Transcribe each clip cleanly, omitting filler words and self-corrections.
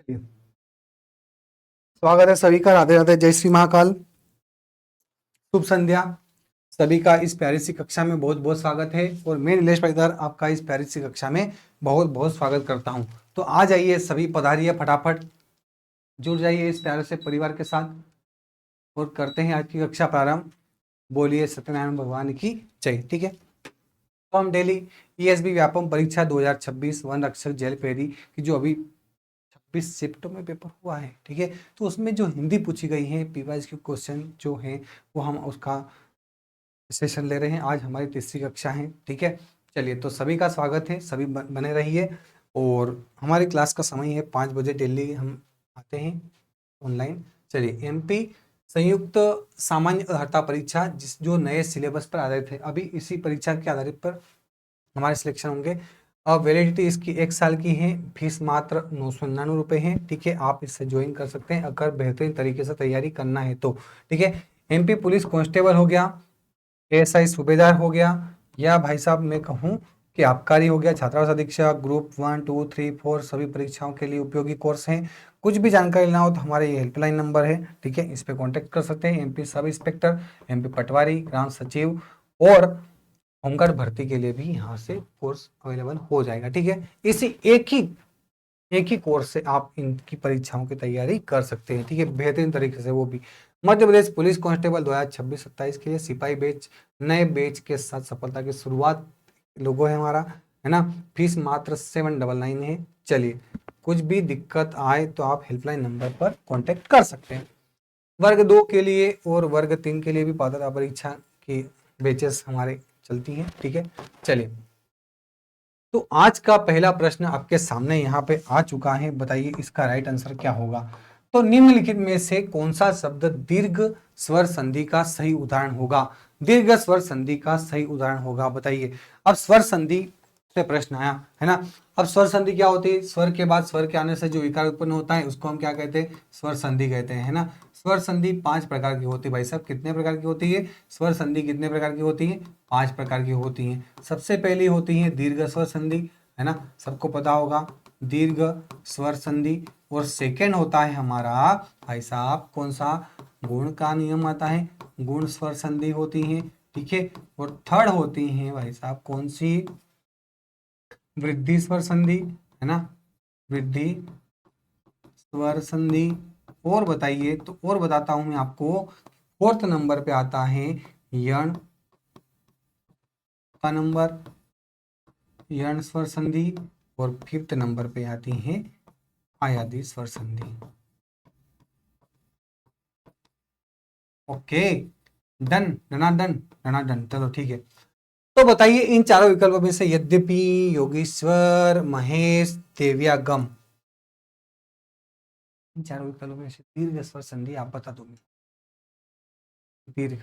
चलिए, स्वागत है सभी का। राधे राधे, जय श्री महाकाल, शुभ संध्या। सभी का इस प्यारी सी कक्षा में बहुत बहुत स्वागत है और मैं नीलेश पाटीदार आपका इस प्यारी सी कक्षा में बहुत बहुत स्वागत करता हूं। तो आ जाइए, सभी पधारिए, फटाफट जुड़ जाइए इस प्यारे से परिवार के साथ और करते हैं आज की कक्षा प्रारंभ। बोलिए सत्यनारायण भगवान की जय। ठीक है, तो हम डेली ईएसबी व्यापम परीक्षा 2026 वन रक्षक जेल पेरी की जो अभी 26 शिफ्ट में पेपर हुआ है, ठीक है, तो उसमें जो हिंदी पूछी गई है पीवाईज के क्वेश्चन जो है वो हम उसका सेशन ले रहे हैं। आज हमारी तीसरी कक्षा है, ठीक है। चलिए, तो सभी का स्वागत है, सभी बने रहिए। और हमारी क्लास का समय है 5 बजे, डेली हम आते हैं ऑनलाइन। चलिए, एमपी संयुक्त सामान्य अर्हता परीक्षा जो नए सिलेबस पर आधारित है, अभी इसी परीक्षा के आधारित पर हमारे सिलेक्शन होंगे। अब वैलिडिटी इसकी 1 साल की है, फीस मात्र 999 रुपये है, ठीक है। आप इससे ज्वाइन कर सकते हैं अगर बेहतरीन तरीके से तैयारी करना है तो, ठीक है। एमपी पुलिस कांस्टेबल हो गया, एएसआई सूबेदार हो गया, या भाई साहब मैं कहूँ कि आबकारी हो गया, छात्रावास अधीक्षक, ग्रुप 1, 2, 3, 4 सभी परीक्षाओं के लिए उपयोगी कोर्स हैं। कुछ भी जानकारी लेना हो तो हमारे ये हेल्पलाइन नंबर है, ठीक है, इस पर कॉन्टेक्ट कर सकते हैं। एमपी सब इंस्पेक्टर, एमपी पटवारी, ग्राम सचिव और होमगार्ड भर्ती के लिए भी यहाँ से कोर्स अवेलेबल हो जाएगा, ठीक है। इसी एक ही कोर्स से आप इनकी परीक्षाओं की तैयारी कर सकते हैं, ठीक है, बेहतरीन तरीके से। वो भी मध्य प्रदेश पुलिस कांस्टेबल 2026-27 के लिए सिपाही बैच, नए बैच के साथ सफलता की शुरुआत लोगो है हमारा, है ना। फीस मात्र 799 है। चलिए, कुछ भी दिक्कत आए तो आप हेल्पलाइन नंबर पर कॉन्टेक्ट कर सकते हैं। वर्ग 2 के लिए और वर्ग 3 के लिए भी पात्रता परीक्षा की बैचेस हमारे चलती हैं, ठीक है। चलिए, तो आज का पहला प्रश्न आपके सामने यहाँ पे आ चुका है, बताइए इसका राइट आंसर क्या होगा। तो निम्नलिखित में से कौन सा शब्द दीर्घ स्वर संधि का सही उदाहरण होगा? दीर्घ स्वर संधि का सही उदाहरण होगा, बताइए। अब स्वर संधि से प्रश्न आया है ना। अब स्वर संधि क्या होती है? स्वर के बाद स्वर के आने से जो विकार उत्पन्न होता है उसको हम क्या कहते हैं? स्वर संधि कहते हैं, है ना। स्वर संधि 5 प्रकार की होती है भाई साहब। कितने प्रकार की होती है स्वर संधि? कितने प्रकार की होती है? 5 प्रकार की होती है। सबसे पहली होती है दीर्घ स्वर संधि, है ना, सबको पता होगा दीर्घ स्वर संधि। और सेकेंड होता है हमारा भाई साहब कौन सा? गुण का नियम आता है, गुण स्वर संधि होती है, ठीक है। और थर्ड होती है भाई साहब कौन सी? वृद्धि स्वर संधि, है ना, वृद्धि स्वर संधि। और बताइए, तो और बताता हूं मैं आपको। फोर्थ नंबर पे आता है यण का नंबर, यण स्वर संधि। और फिफ्थ नंबर पे आती है आयादी स्वर संधि। ओके, डन, डनाडन, डनाडन। चलो ठीक है, तो बताइए इन चारों विकल्पों में से यद्यपि, योगेश्वर, महेश, देव्यागम, इन चारों विकल्पों में से दीर्घ स्वर संधि आप बता दो। दीर्घ,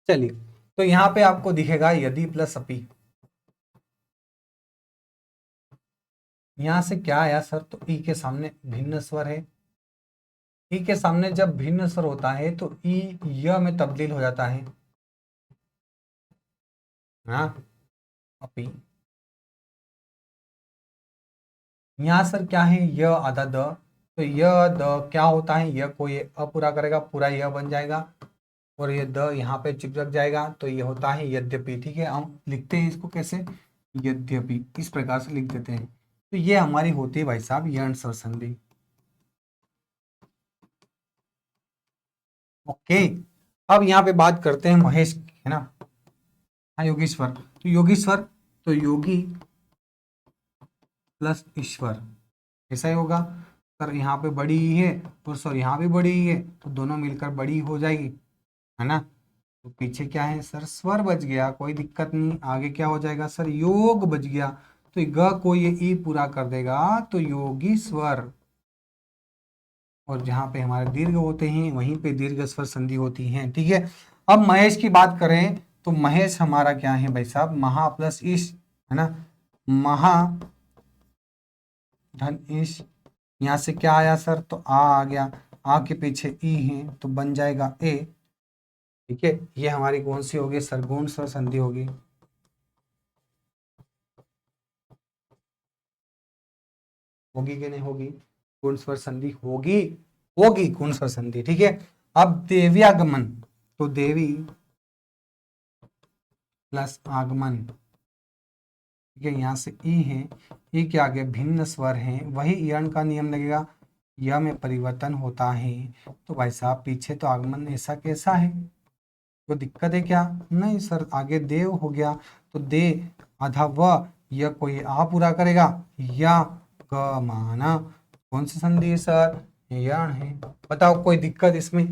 चलिए, तो यहाँ पे आपको दिखेगा यदि प्लस अपि। यहां से क्या आया सर? तो ई के सामने भिन्न स्वर है। ई के सामने जब भिन्न स्वर होता है तो ई य में तब्दील हो जाता है, हाँ, अपि। यहाँ सर क्या है? य आधा द, तो य द क्या होता है? य को ये अपूरा करेगा, पूरा य बन जाएगा। और ये द यहाँ पे चिपक जाएगा, तो ये होता है यद्यपि, ठीक है। हम लिखते हैं इसको कैसे? यद्यपि, इस प्रकार से लिख देते हैं। तो ये हमारी होती है भाई साहब यण स्वर संधि। ओके, अब यहाँ पे बात करते हैं महेश की, है ना। हाँ, योगेश्वर, तो योगेश्वर, तो योगी प्लस ईश्वर, ऐसा ही होगा सर। यहाँ पे बड़ी ही है और सर यहाँ भी बड़ी ही है, तो दोनों मिलकर बड़ी हो जाएगी, है ना। तो पीछे क्या है सर? स्वर बच गया, कोई दिक्कत नहीं। आगे क्या हो जाएगा सर? योग बच गया, तो ग को ये ई पूरा कर देगा, तो योगी स्वर। और जहाँ पे हमारे दीर्घ होते हैं वहीं पे दीर्घ स्वर संधि होती है, ठीक है। अब महेश की बात करें तो महेश हमारा क्या है भाई साहब? महा प्लस ईश, है ना, महा धन ईश। यहाँ से क्या आया सर? तो आ गया, आ के पीछे ई है तो बन जाएगा ए। ठीक है, ये हमारी कौन सी होगी सर, गुण स्वर संधि होगी। होगी कि नहीं होगी, गुण स्वर संधि होगी, होगी गुण स्वर संधि। ठीक है, अब देव्यागमन, तो देवी प्लस आगमन, ठीक है, यहाँ से ई है, ई के आगे भिन्न स्वर हैं, वही यण का नियम लगेगा, य में परिवर्तन होता है। तो भाई साहब पीछे तो आगमन ऐसा कैसा है, तो दिक्कत है क्या, नहीं सर, आगे देव हो गया तो दे आधा व, यह कोई आ पूरा करेगा, या ग माना, कौन सी संधि है सर, यण है। बताओ कोई दिक्कत इसमें,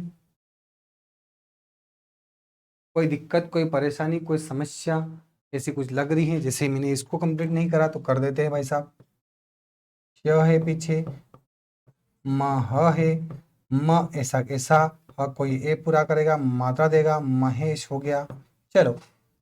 कोई दिक्कत, कोई परेशानी, कोई समस्या ऐसी कुछ लग रही है। जैसे मैंने इसको कंप्लीट नहीं करा तो कर देते हैं भाई साहब। य है पीछे, म ह है, म ऐसा कैसा, ह कोई ए पूरा करेगा, मात्रा देगा, महेश हो गया। चलो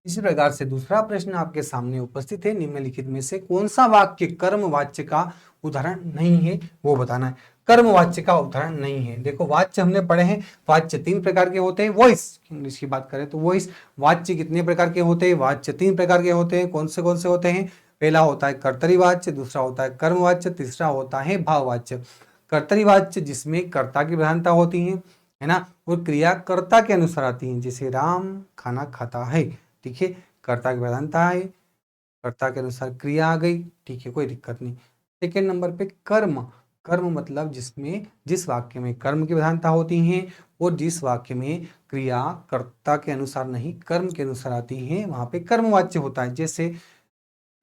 इसी प्रकार से दूसरा प्रश्न आपके सामने उपस्थित है, निम्नलिखित में से कौन सा वाक्य कर्म वाच्य का उदाहरण नहीं है, वो बताना है। कर्म वाच्य का उदाहरण नहीं है, देखो वाच्य हमने पढ़े हैं, वाच्य 3 प्रकार के होते हैं। वॉइस इंग्लिश की बात करें तो वॉइस, वाच्य कितने प्रकार के होते हैं, वाच्य 3 प्रकार के होते हैं। कौन से होते हैं, पहला होता है कर्तरी वाच्य, दूसरा होता है कर्म वाच्य, तीसरा होता है भाववाच्य। कर्तरी वाच्य जिसमें कर्ता की प्रधानता होती है ना, और क्रिया कर्ता के अनुसार आती है, जैसे राम खाना खाता है। ठीक है, कर्ता की प्रधानता है, कर्ता के अनुसार क्रिया आ गई। ठीक है, कोई दिक्कत नहीं। सेकेंड नंबर पे कर्म, कर्म मतलब जिसमें, जिस वाक्य में कर्म की प्रधानता होती है और जिस वाक्य में क्रिया कर्ता के अनुसार नहीं कर्म के अनुसार आती है, वहां पे कर्मवाच्य होता है। जैसे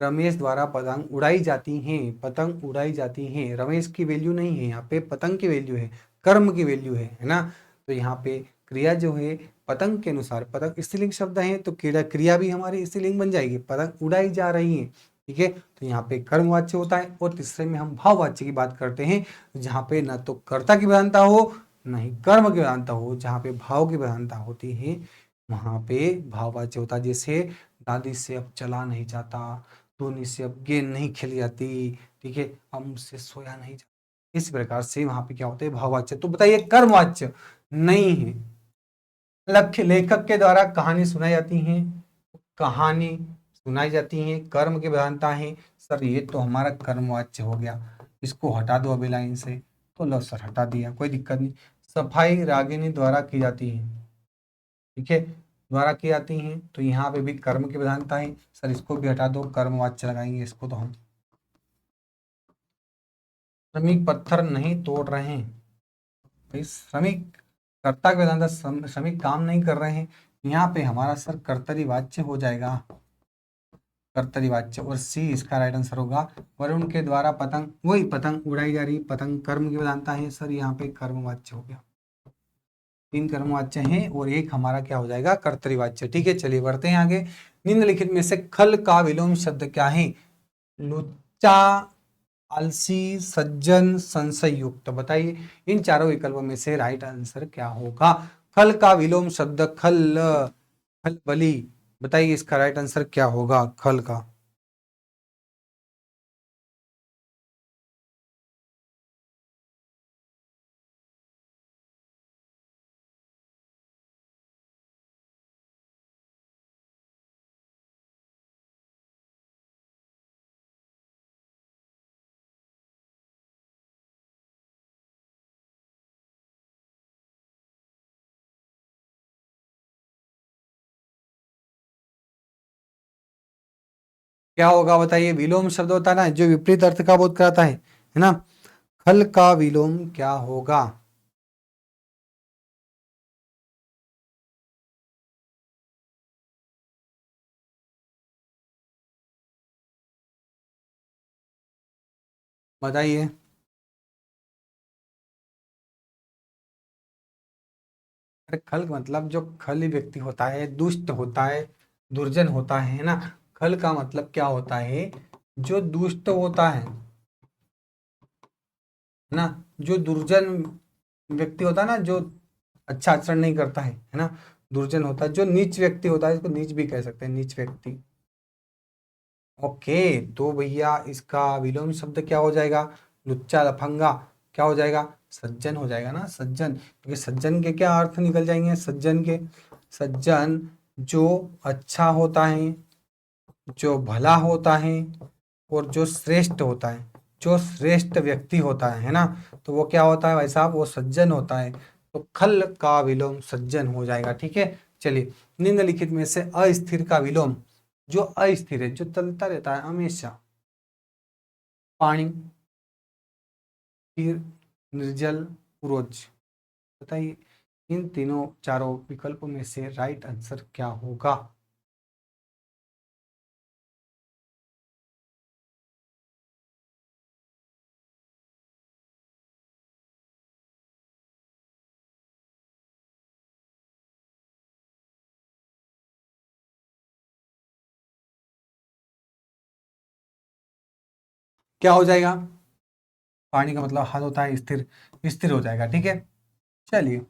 रमेश द्वारा पतंग उड़ाई जाती हैं, पतंग उड़ाई जाती हैं, रमेश की वैल्यू नहीं है यहाँ पे, पतंग की वैल्यू है, कर्म की वैल्यू है ना। तो यहाँ पे क्रिया जो है पतंग के अनुसार, पतंग स्त्रीलिंग शब्द है तो क्रिया क्रिया भी हमारी स्त्रीलिंग बन जाएगी, पतंग उड़ाई जा रही है। ठीक है, तो यहाँ पे कर्मवाच्य होता है। और तीसरे में हम भाववाच्य की बात करते हैं, जहाँ पे न तो कर्ता की प्रधानता हो न ही कर्म की प्रधानता हो, जहाँ पे भाव की प्रधानता होती है वहां पे भाववाच्य होता है। जैसे दादी से अब चला नहीं जाता, धोनी से अब गेंद नहीं खेली जाती, ठीक है, अब मुझसे सोया नहीं जाता। इस प्रकार से वहां पे क्या होता है, भाववाच्य। तो बताइए कर्मवाच्य नहीं है। लक्ष्य लेखक के द्वारा कहानी सुनाई जाती है, कहानी सुनाई जाती है, कर्म की प्रधानता है। सर ये तो हमारा कर्मवाच्य हो गया, इसको हटा दो अभी लाइन से, तो लो सर हटा दिया, कोई दिक्कत नहीं। सफाई रागिनी द्वारा की जाती है, ठीक है, द्वारा की जाती हैं, तो यहाँ पे भी कर्म की प्रधानता है। सर इसको भी हटा दो, कर्मवाच्य लगाएंगे इसको तो हम। श्रमिक पत्थर नहीं तोड़ रहे हैं, भाई श्रमिक कर्ता की प्रधानता, श्रमिक काम नहीं कर रहे हैं, यहाँ पे हमारा सर कर्तरी वाच्य हो जाएगा, कर्तरी वाच्य। और सी इसका राइट आंसर होगा। वरुण के द्वारा पतंग, वही पतंग उड़ाई जा रही, पतंग कर्म की प्रधानता है सर, यहाँ पे कर्मवाच्य हो गया। 3 कर्मवाच्य हैं और एक हमारा क्या हो जाएगा, कर्तरीवाच्य। ठीक है, चलिए बढ़ते हैं आगे। निम्नलिखित में से खल का विलोम शब्द क्या है, लुच्चा, आलसी, सज्जन, संशय युक्त। बताइए इन चारों विकल्पों में से राइट आंसर क्या होगा। खल का विलोम शब्द खल, खलबली। बताइए इसका राइट आंसर क्या होगा खल का। क्या होगा बताइए, विलोम शब्द होता है ना जो विपरीत अर्थ का बोध कराता है ना। खल का विलोम क्या होगा। बताइए। अरे खल मतलब जो खली व्यक्ति होता है, दुष्ट होता है, दुर्जन होता है ना। खल का मतलब क्या होता है, जो दुष्ट होता है ना, जो दुर्जन व्यक्ति होता है ना, जो अच्छा आचरण नहीं करता है ना, दुर्जन होता है, जो नीच व्यक्ति होता है, इसको नीच भी कह सकते हैं, नीच व्यक्ति। ओके, तो भैया इसका विलोम शब्द क्या हो जाएगा, लुच्चा लफंगा क्या हो जाएगा, सज्जन हो जाएगा ना, सज्जन, क्योंकि सज्जन के क्या अर्थ निकल जाएंगे, सज्जन के, सज्जन जो अच्छा होता है, जो भला होता है और जो श्रेष्ठ होता है, जो श्रेष्ठ व्यक्ति होता है ना, तो वो क्या होता है भाई साहब, वो सज्जन होता है। तो खल का विलोम सज्जन हो जाएगा। ठीक है, चलिए, निम्नलिखित में से अस्थिर का विलोम, जो अस्थिर है, जो चलता रहता है हमेशा, पानी, फिर निर्जल, पूर्वज, बताइए इन तीनों चारों विकल्पों में से राइट आंसर क्या होगा। क्या हो जाएगा, पानी का मतलब हल होता है स्थिर, स्थिर हो जाएगा। ठीक है, चलिए,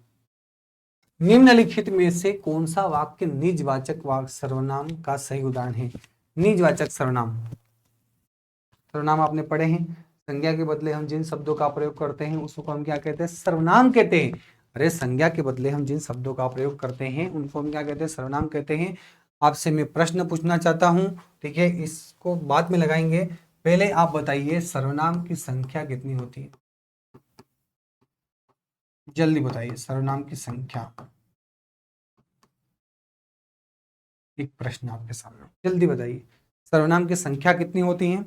निम्नलिखित में से कौन सा वाक्य निजवाचक वाक्य सर्वनाम का सही उदाहरण है। निजवाचक सर्वनाम, सर्वनाम आपने पढ़े हैं, संज्ञा के बदले हम जिन शब्दों का प्रयोग करते हैं उसको हम क्या कहते हैं, सर्वनाम कहते हैं। अरे संज्ञा के बदले हम जिन शब्दों का प्रयोग करते हैं उनको हम क्या कहते हैं, सर्वनाम कहते हैं। आपसे मैं प्रश्न पूछना चाहता हूं, ठीक है, इसको बाद में लगाएंगे, पहले आप बताइए सर्वनाम की संख्या कितनी होती है, जल्दी बताइए सर्वनाम की संख्या। एक प्रश्न आपके सामने, जल्दी बताइए सर्वनाम की संख्या कितनी होती है।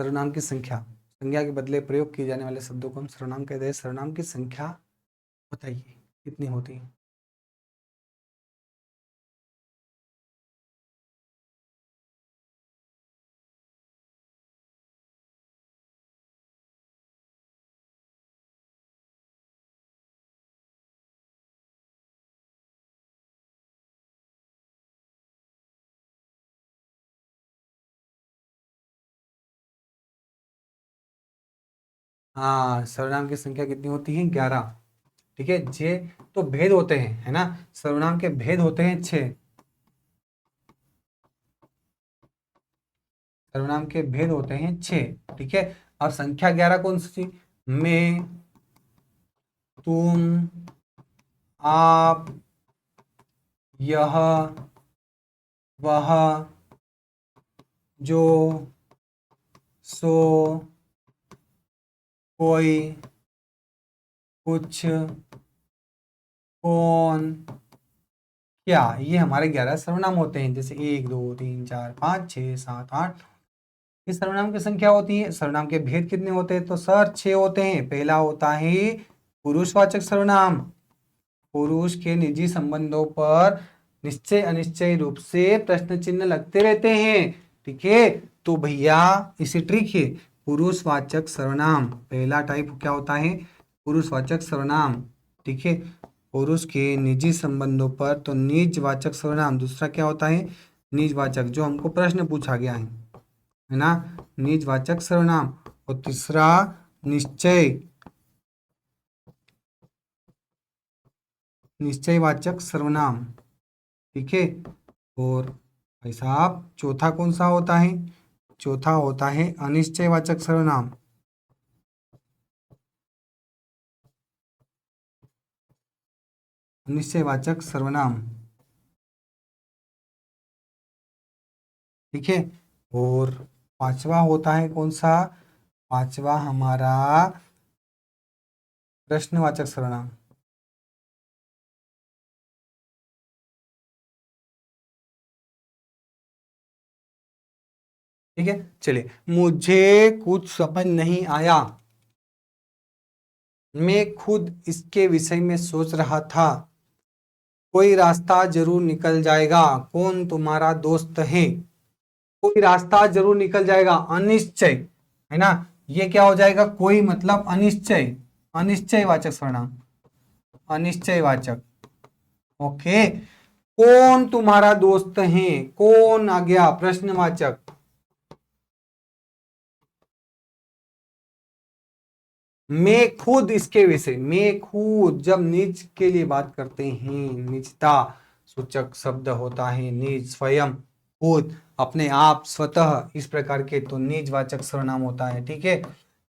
सर्वनाम की संख्या, संज्ञा के बदले प्रयोग किए जाने वाले शब्दों को हम सर्वनाम कहते हैं। सर्वनाम की संख्या बताइए कितनी होती है। हाँ, सर्वनाम की संख्या कितनी होती है, 11। ठीक है, जे तो भेद होते हैं, है ना, सर्वनाम के भेद होते हैं 6, सर्वनाम के भेद होते हैं 6। ठीक है, अब संख्या 11 कौन सी, मैं, तुम, आप, यह, वह, जो, सो, कोई, कुछ, कौन, क्या, ये हमारे 11 सर्वनाम होते हैं। जैसे 1 2 3 4 5 6 7 8, ये सर्वनाम की संख्या होती है। सर्वनाम के भेद कितने होते हैं, तो सर 6 होते हैं। पहला होता है पुरुषवाचक सर्वनाम, पुरुष के निजी संबंधों पर निश्चय अनिश्चय रूप से प्रश्न चिन्ह लगते रहते हैं। ठीक है, तो भैया इसे ट्रिक है, पुरुषवाचक सर्वनाम पहला टाइप क्या होता है, पुरुषवाचक सर्वनाम। ठीक है, पुरुष के निजी संबंधों पर तो निजवाचक सर्वनाम। दूसरा क्या होता है, निजवाचक, जो हमको प्रश्न पूछा गया है ना, निजवाचक सर्वनाम। और तीसरा निश्चय, निश्चयवाचक सर्वनाम। ठीक है, और भाई साहब चौथा कौन सा होता है, चौथा होता है अनिश्चयवाचक सर्वनाम। अनिश्चयवाचक सर्वनाम। ठीक है, और पांचवा होता है कौन सा, पांचवा हमारा प्रश्नवाचक सर्वनाम। ठीक है, चलिए, मुझे कुछ समझ नहीं आया, मैं खुद इसके विषय में सोच रहा था, कोई रास्ता जरूर निकल जाएगा, कौन तुम्हारा दोस्त है, कोई रास्ता जरूर निकल जाएगा, अनिश्चय, है ना, ये क्या हो जाएगा, कोई मतलब अनिश्चय, अनिश्चयवाचक सर्वनाम, अनिश्चयवाचक। ओके, कौन तुम्हारा दोस्त है, कौन आ गया प्रश्नवाचक, मैं खुद इसके विषय, मैं खुद जब निज के लिए बात करते हैं, निजता सूचक शब्द होता है निज, स्वयं, खुद, अपने आप, स्वतः, इस प्रकार के, तो निजवाचक सर्वनाम होता है। ठीक है,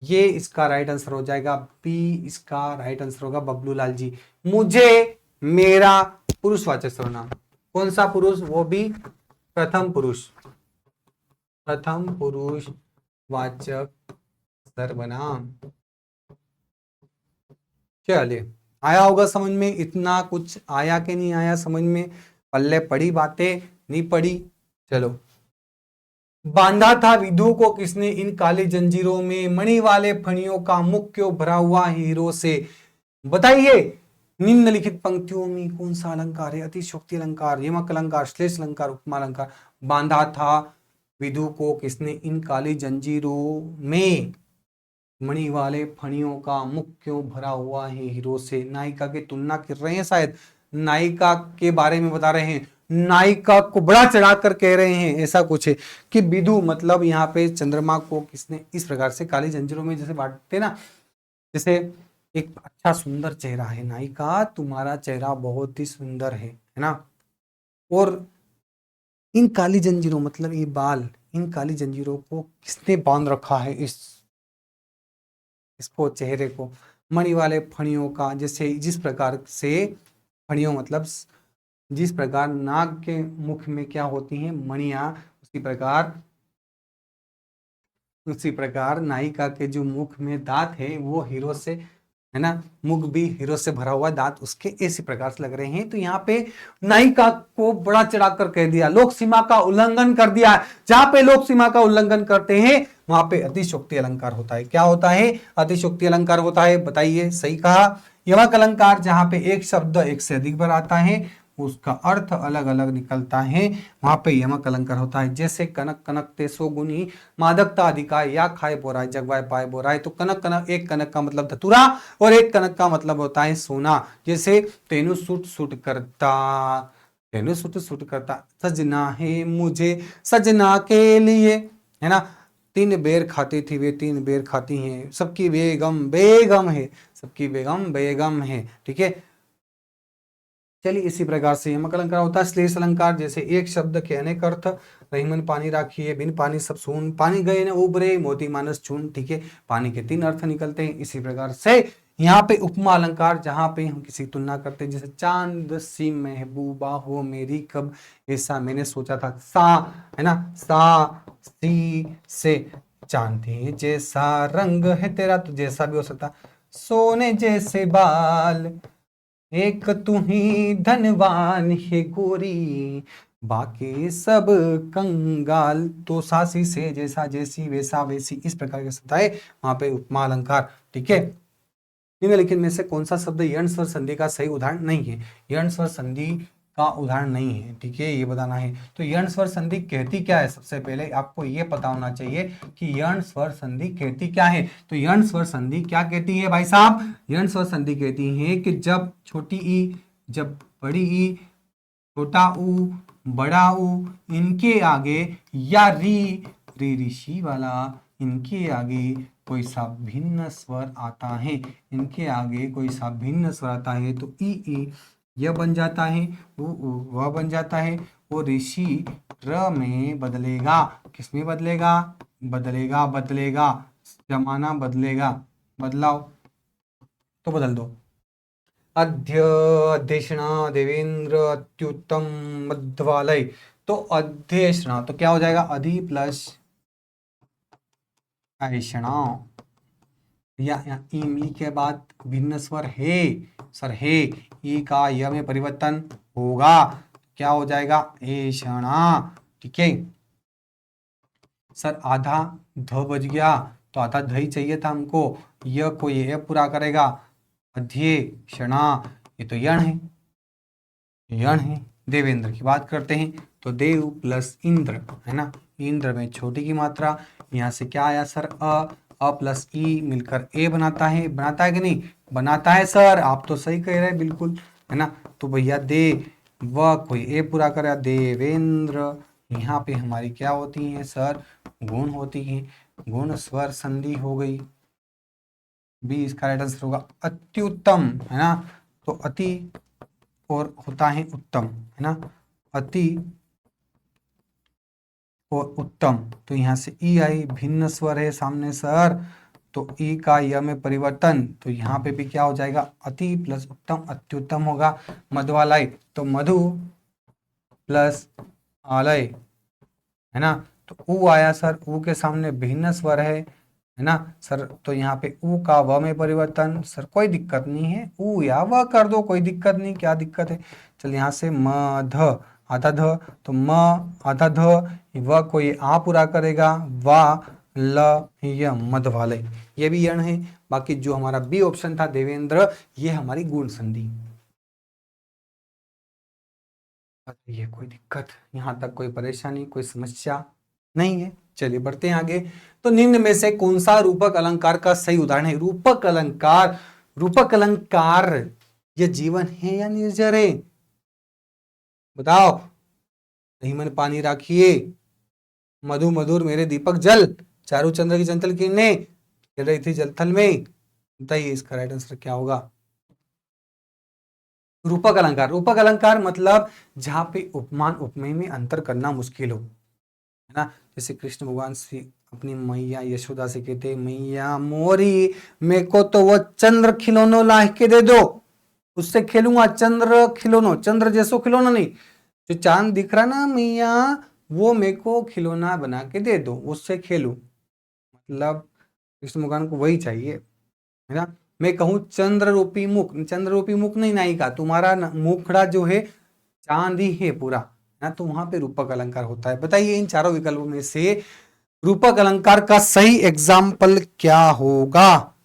ये इसका राइट आंसर हो जाएगा बी। इसका राइट आंसर होगा बबलू लाल जी। मुझे, मेरा, पुरुषवाचक सर्वनाम। कौन सा पुरुष? वो भी प्रथम पुरुष, प्रथम पुरुष वाचक सर्वनाम। चलिए, आया होगा समझ में? इतना कुछ आया कि नहीं आया समझ में? पल्ले पड़ी बातें, नहीं पड़ी? चलो, बांधा था विधु को किसने इन काली जंजीरों में, मणि वाले फणियों का मुख क्यों भरा हुआ हीरो से? बताइए, निम्नलिखित पंक्तियों में कौन सा अलंकार है? अतिशयोक्ति अलंकार, यमक अलंकार, श्लेष अलंकार, उपमा अलंकार। बांधा था विधु को किसने इन काली जंजीरों में, मणि वाले फणियों का मुख क्यों भरा हुआ है हीरो से? नायिका की तुलना कर रहे हैं, शायद नायिका के बारे में बता रहे हैं, नायिका को बड़ा चढ़ाकर कह रहे हैं, ऐसा कुछ है कि विधु मतलब यहाँ पे चंद्रमा को किसने इस प्रकार से काली जंजीरों में जैसे बांटते ना, जैसे एक अच्छा सुंदर चेहरा है, नायिका तुम्हारा चेहरा बहुत ही सुंदर है ना, और इन काली जंजीरों मतलब ये बाल, इन काली जंजीरों को किसने बांध रखा है, इसको, चेहरे को, मणि वाले फणियों का, जैसे जिस प्रकार से फणियों मतलब जिस प्रकार नाग के मुख में क्या होती हैं, मणियां, उसी प्रकार नायिका के जो मुख में दांत है वो हीरो से, है ना, मुख भी हीरो से भरा हुआ, दांत उसके इसी प्रकार से लग रहे हैं। तो यहाँ पे नायिका को बड़ा चढ़ाकर कह दिया, लोक सीमा का उल्लंघन कर दिया। जहां पे लोक सीमा का उल्लंघन करते हैं वहां पे अतिशयोक्ति अलंकार होता है। क्या होता है? अतिशयोक्ति अलंकार होता है। बताइए, सही कहा। यमक अलंकार, जहां पे एक शब्द एक से अधिक बार आता है, उसका अर्थ अलग अलग निकलता है, वहां पे यमक अलंकार होता है। जैसे कनक कनकते सो गुनी, मादकता अधिकाय, या खाए बोराय जगवाय पाए बोराय। तो कनक कनक, एक कनक का मतलब धतूरा और एक कनक का मतलब होता है सोना। जैसे तेनु सुट सुट करता, तेनु सुट सुट करता, सजना है मुझे सजना के लिए, है ना। तीन बेर खाती थी वे, तीन बेर खाती हैं, सबकी बेगम बेगम है, सबकी बेगम बेगम है। ठीक है, चलिए, इसी प्रकार से यमक अलंकार होता है। श्लेष अलंकार, जैसे एक शब्द के अनेक अर्थ, रहीमन पानी राखिए, बिन पानी सब सून, पानी गए न उबरे, मोती मानस चून। ठीक है, पानी के तीन अर्थ निकलते हैं। इसी प्रकार से यहाँ पे उपमा अलंकार, जहां पे हम किसी की तुलना करते हैं, जैसे चांद सी महबूबा हो मेरी कब, ऐसा मैंने सोचा था। सा, है ना, सा सी से, चांदी जैसा रंग है तेरा, तो जैसा भी हो सकता, सोने जैसे बाल, एक तू ही धनवान है गोरी, बाकी सब कंगाल। तो सासी से, जैसा जैसी, वैसा वैसी, इस प्रकार के शब्द आए वहां पे उपमा अलंकार। ठीक है, निम्नलिखित में से कौन सा शब्द यण स्वर संधि का सही उदाहरण नहीं है? यण स्वर संधि का उदाहरण नहीं है, ठीक है, ये बताना है। तो यण स्वर संधि कहती क्या है? सबसे पहले आपको ये पता होना चाहिए कि यण स्वर संधि कहती क्या है। तो यण स्वर संधि क्या कहती है भाई साहब? यण स्वर संधि कहती है कि जब छोटी ई, जब बड़ी ई, छोटा ऊ, बड़ा ऊ, इनके आगे, या री, री ऋषि वाला, इनके आगे कोई सा भिन्न स्वर आता है, इनके आगे कोई सा भिन्न स्वर आता है, तो ई यह बन जाता है, उ वह बन जाता है, वो ऋषि र में बदलेगा। किस में बदलेगा? बदलेगा, बदलेगा, जमाना बदलेगा, बदलाव तो बदल दो। अध्य, अध्यक्षणा, देवेंद्र, अत्युत्तम, मध्वालय। तो अध्यक्षणा तो क्या हो जाएगा? अधि प्लस ऐषणा, या इमली के बाद भिन्न स्वर है, सर है, ई का य में परिवर्तन होगा, क्या हो जाएगा? ऐषणा। ठीक है सर, आधा ध बज गया, तो आधा ध ही चाहिए था हमको, य को ये पूरा करेगा, अध्यक्षणा, ये तो यण है, यण है। देवेंद्र की बात करते हैं, तो देव प्लस इंद्र, है ना, इंद्र में छोटी की मात्रा, यहाँ से क्या आया सर? अ प्लस ई मिलकर ए बनाता है, बनाता है कि नहीं? बनाता है सर, आप तो सही कह रहे हैं बिल्कुल, है ना। तो भैया दे व कोई ए पूरा करेगा, देवेंद्र। यहाँ पे हमारी क्या होती है सर? गुण होती है, गुण स्वर संधि हो गई, बी इसका राइट आंसर होगा अत्युत्तम, है ना। तो अति और होता है उत्तम, है ना, अति और उत्तम, तो यहाँ से ई आई, भिन्न स्वर है सामने सर, तो ई का य में परिवर्तन, तो यहाँ पे भी क्या हो जाएगा, अति प्लस उत्तम अत्युत्तम होगा। मधुआलय, तो मधु प्लस आलय, है ना, तो ऊ आया सर, ऊ के सामने भिन्न स्वर है ना सर, तो यहाँ पे ऊ का व में परिवर्तन, सर कोई दिक्कत नहीं है, ऊ या व कर दो, कोई दिक्कत नहीं, क्या दिक्कत है। चल यहाँ से मध, आधा ध, तो म आधा ध, व को ये आ पूरा करेगा, वा ल य, मधवालय, ये भी यण है। बाकी जो हमारा बी ऑप्शन था देवेंद्र, ये हमारी गुण संधि। ये कोई दिक्कत, यहाँ तक कोई परेशानी, कोई समस्या नहीं है। चलिए बढ़ते हैं आगे। तो निम्न में से कौन सा रूपक अलंकार का सही उदाहरण है। रूपक अलंकार, रूपक अलंकार ये जीवन है या निर्जर है, बताओ। नहीं मन पानी राखिए, मधु मधुर मेरे दीपक जल, चारू चंद्र की चंचल किरणें गिर रही थी जल थल में। बताइए इसका राइट आंसर क्या होगा। रूपक अलंकार, रूपक अलंकार मतलब जहां पे उपमान उपमेय में अंतर करना मुश्किल हो, है ना। जैसे कृष्ण भगवान श्री अपनी मैया यशोदा से कहते, मैया मोरी मेरे को तो वो चंद्र खिलौनो ला के दे दो, उससे खेलूंगा, चंद्र खिलौनो, चंद्र जैसो खिलौना नहीं, जो चांद दिख रहा ना मैया, वो मेरे को खिलौना बना के दे दो, उससे खेलूं। मतलब कृष्ण भगवान को वही चाहिए, है ना। मैं कहूं चंद्र रूपी मुख, चंद्र रूपी मुख नहीं नायिका, तुम्हारा मुखड़ा जो है चांद ही है पूरा, ना, तो वहां पे रूपक अलंकार होता है। बताइए इन चारों विकल्पों में से रूपक अलंकार का सही एग्जाम्पल क्या होगा।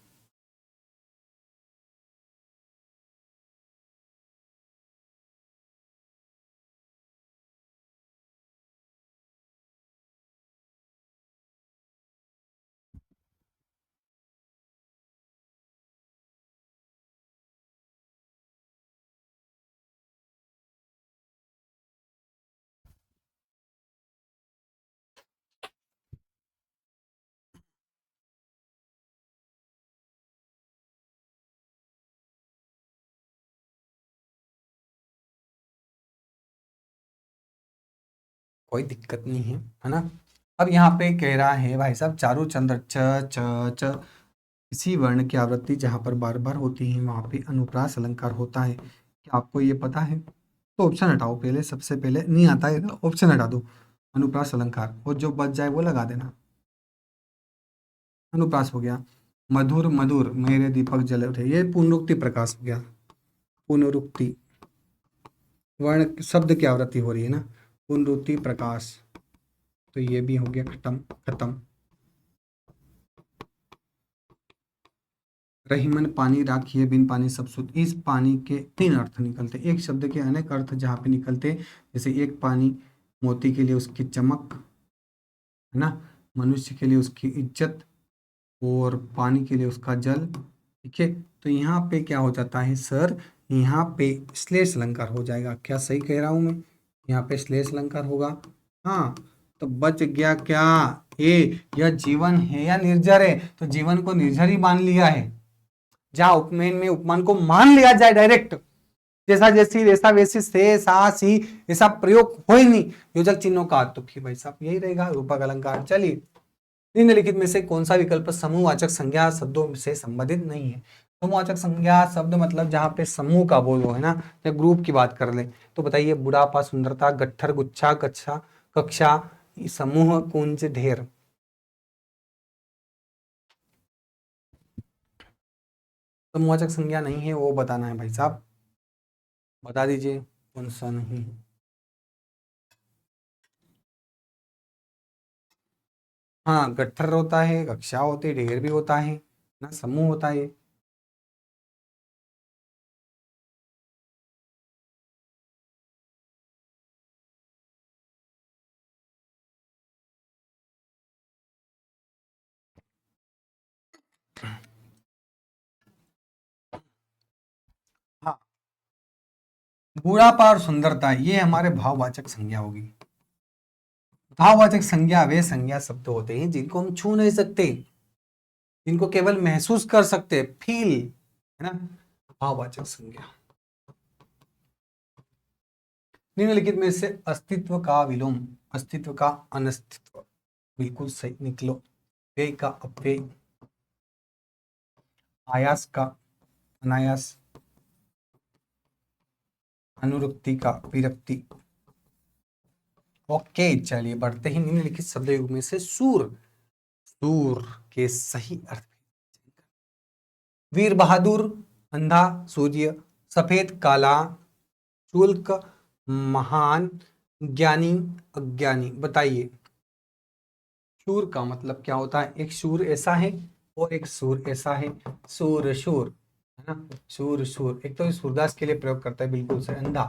कोई दिक्कत नहीं है ना। अब यहाँ पे कह रहा है भाई साहब, चारू चंद्र च च च, इसी वर्ण की आवृत्ति जहां पर बार बार होती है वहां पे अनुप्रास अलंकार होता है। क्या आपको ये पता है। तो ऑप्शन हटाओ पहले, सबसे पहले नहीं आता है तो ऑप्शन हटा दो। अनुप्रास अलंकार, और जो बच जाए वो लगा देना। अनुप्रास हो गया, मधुर मधुर मेरे दीपक जले उठे, ये पुनरुक्ति प्रकाश हो गया, पुनरुक्ति, वर्ण शब्द की आवृत्ति हो रही है ना, पुनरुक्ति प्रकाश, तो ये भी हो गया खत्म खत्म। रहीमन पानी राखिए बिन पानी सब शुद्ध, इस पानी के तीन अर्थ निकलते, एक शब्द के अनेक अर्थ जहाँ पे निकलते, जैसे एक पानी, मोती के लिए उसकी चमक, है ना, मनुष्य के लिए उसकी इज्जत, और पानी के लिए उसका जल, ठीक है। तो यहाँ पे क्या हो जाता है सर, यहाँ पे श्लेष अलंकार हो जाएगा। क्या सही कह रहा हूं मैं, यहाँ पे श्लेष अलंकार होगा। हाँ, तो बच गया क्या, ए, यह जीवन है या निर्जर है, तो जीवन को निर्जर ही मान लिया है। जहां उपमेय में उपमान को मान लिया जाए डायरेक्ट, जैसा जैसी वैसा वैसी से सा सी, ऐसा प्रयोग हो ही नहीं योजक चिन्हों का, तो फिर भाई साहब यही रहेगा रूपक अलंकार। चलिए, निम्नलिखित में से कौन सा विकल्प समूहवाचक संज्ञा शब्दों से संबंधित नहीं है। समूहवाचक संज्ञा शब्द मतलब जहां पे समूह का बोल हो, है ना, या ग्रुप की बात कर ले, तो बताइए बुढ़ापा, सुंदरता, गट्ठर, गुच्छा, कक्षा, कक्षा, समूह, कुंज, ढेर। समूहवाचक संज्ञा नहीं है वो बताना है भाई साहब, बता दीजिए कौन सा नहीं है। हाँ, गट्ठर होता है, कक्षा होती है, ढेर भी होता है ना, समूह होता है। हाँ, बुढ़ापा और सुंदरता ये हमारे भाववाचक संज्ञा होगी। भाववाचक संज्ञा वे संज्ञा शब्द होते हैं जिनको हम छू नहीं सकते, जिनको केवल महसूस कर सकते, फील, है ना, भाववाचक संज्ञा। निम्नलिखित में से अस्तित्व का विलोम, अस्तित्व का अनस्तित्व, बिल्कुल सही निकलो। व्यय का अपव्यय, आयास का अनायास, अनुरक्ति का विरक्ति। ओके, चलिए बढ़ते ही निम्नलिखित शब्द युग में से सूर, सूर के सही अर्थ। वीर बहादुर, अंधा सूर्य, सफेद काला, शुल्क महान, ज्ञानी अज्ञानी। बताइए शूर का मतलब क्या होता है? एक शूर ऐसा है और एक सूर ऐसा है। सूर शूर है ना, सूर शूर। एक तो सूरदास के लिए प्रयोग करता है, बिल्कुल से अंधा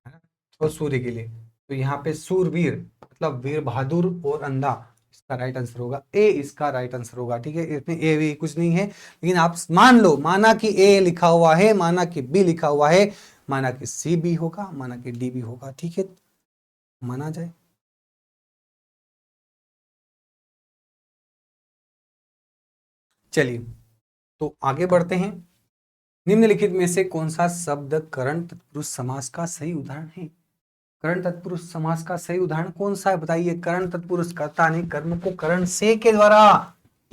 है ना, और सूर्य के लिए। तो यहाँ पे सूरवीर मतलब वीर बहादुर और अंधा, इसका राइट आंसर होगा ए, इसका राइट आंसर होगा। ठीक है, इसमें ए भी कुछ नहीं है, लेकिन आप मान लो, माना कि ए लिखा हुआ है, माना कि बी लिखा हुआ है, माना कि सी भी होगा, माना कि डी भी होगा। ठीक है, माना जाए। चलिए तो आगे बढ़ते हैं। निम्नलिखित में से कौन सा शब्द करण तत्पुरुष समास का सही उदाहरण है? करण तत्पुरुष समास का सही उदाहरण कौन सा है? बताइए। करण तत्पुरुष, कर्ता ने कर्म को करण से के द्वारा,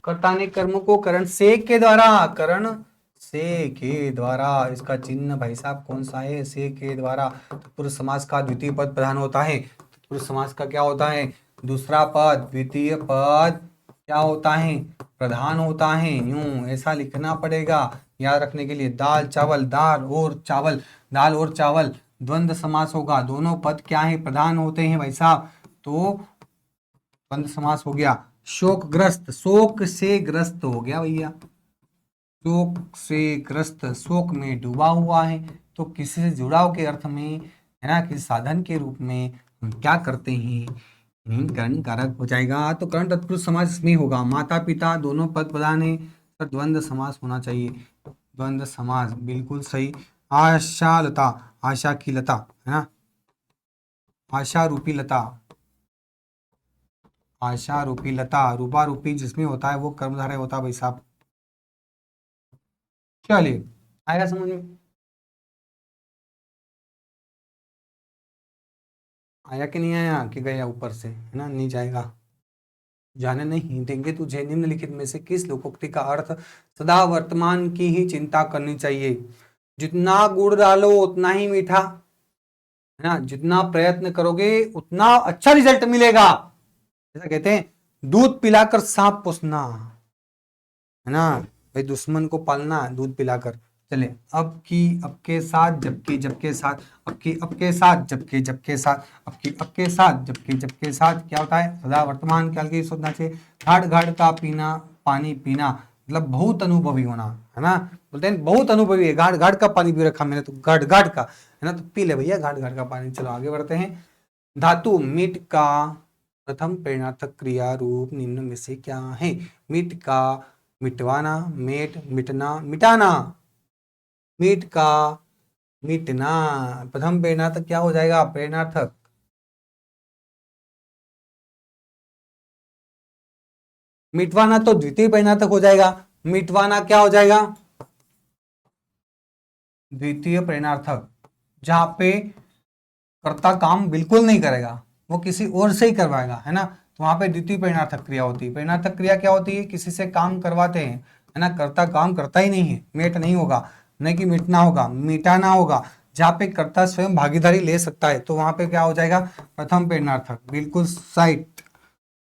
कर्ता ने कर्म को करण से के द्वारा, करण से के द्वारा, इसका चिन्ह भाई साहब कौन सा है? से के द्वारा। तत्पुरुष समास का द्वितीय पद प्रधान होता है। तत्पुरुष समास का क्या होता है? दूसरा पद, द्वितीय पद क्या होता है? प्रधान होता है। यूं ऐसा लिखना पड़ेगा याद रखने के लिए। दाल चावल, दाल और चावल, दाल और चावल द्वंद्व समास होगा। दोनों पद क्या है? प्रधान होते हैं भाई साहब, तो द्वंद्व समास हो गया। शोकग्रस्त, शोक से ग्रस्त हो गया भैया, शोक से ग्रस्त, शोक में डूबा हुआ है। तो किसी से जुड़ाव के अर्थ में है ना, किसी साधन के रूप में हम क्या करते हैं? कर्ण कारक हो जाएगा। तो कर्ण तत्पुरुष समास में होगा। माता पिता दोनों पद प्रधान है, तो द्वंद्व समास होना चाहिए। द्वंद्व समास बिल्कुल सही। आशा लता, आशा की लता है ना, आशा रूपी लता, आशा रूपी लता, रूपा रूपी जिसमें होता है वो कर्मधारय होता है भाई साहब। चलिए आएगा समझ में? आया कि नहीं आया कि गया ऊपर से? है ना, नहीं जाएगा, जाने नहीं देंगे तुझे। निम्नलिखित में से किस लोकोक्ति का अर्थ सदा वर्तमान की ही चिंता करनी चाहिए? जितना गुड़ डालो उतना ही मीठा, है ना, जितना प्रयत्न करोगे उतना अच्छा रिजल्ट मिलेगा, ऐसा कहते हैं। दूध पिलाकर सांप पोसना, है ना भाई, दुश्मन को पालना है दूध पिलाकर। चले, अब की अब के साथ, जबकि जबके साथ, अब की अब के साथ, जबकि जबके साथ, अब की अब के साथ, जबकि जबके साथ क्या होता है? सदा वर्तमान काल की सोचना चाहिए। घाट घाट का पीना, पानी पीना मतलब बहुत अनुभवी होना, है ना, बोलते हैं बहुत अनुभवी है, घाट घाट का पानी पी रखा मैंने तो, घाट घाट का, है ना, तो पी ले भैया घाट घाट का पानी। चलो आगे बढ़ते हैं। धातु मीट का प्रथम प्रेरणार्थक क्रिया रूप निम्न में से क्या है? मीट का मिटवाना, मेट मिटना, मिटाना, मीट का मिटना। प्रथम प्रेरणार्थक क्या हो जाएगा? प्रेरणार्थक, मिटवाना तो द्वितीय प्रेरणार्थक हो जाएगा। मिटवाना क्या हो जाएगा? द्वितीय प्रेरणार्थक, जहां पे कर्ता काम बिल्कुल नहीं करेगा, वो किसी और से ही करवाएगा, है ना, तो वहां पे द्वितीय प्रेरणार्थक क्रिया होती है। प्रेरणार्थक क्रिया क्या होती है? किसी से काम करवाते हैं, है ना, कर्ता काम करता ही नहीं है, मेट नहीं होगा, नहीं कि मिटना होगा, मिटाना होगा। जहाँ पे कर्ता स्वयं भागीदारी ले सकता है, तो वहां पे क्या हो जाएगा? प्रथम प्रेरणार्थक, बिल्कुल site,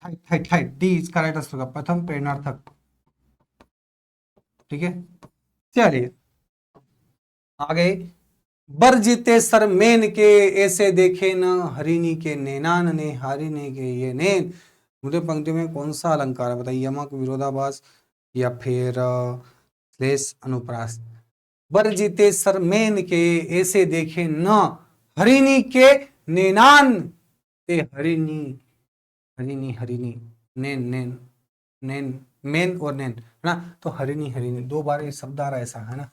height height height, D इसका राइट आंसर होगा, प्रथम प्रेरणार्थक। ठीक है, चलिए आगे। बर जीते सर मेन के, ऐसे देखे न हरिणी के नैनान ने, हरिणी के ये नैन। मुझे पंक्ति में कौन सा अलंकार है? बताइए, यमक, विरोधाभास या फिर श्लेष, अनुप्रास। बर जीते सर मेन के, ऐसे देखे न हरिणी के नैनान, ते हरिणी, हरिणी हरिणी, नैन नैन, नैन, मेन और नैन, है ना, तो हरिणी हरिणी दो बार ये शब्द आ रहा है, ऐसा है ना।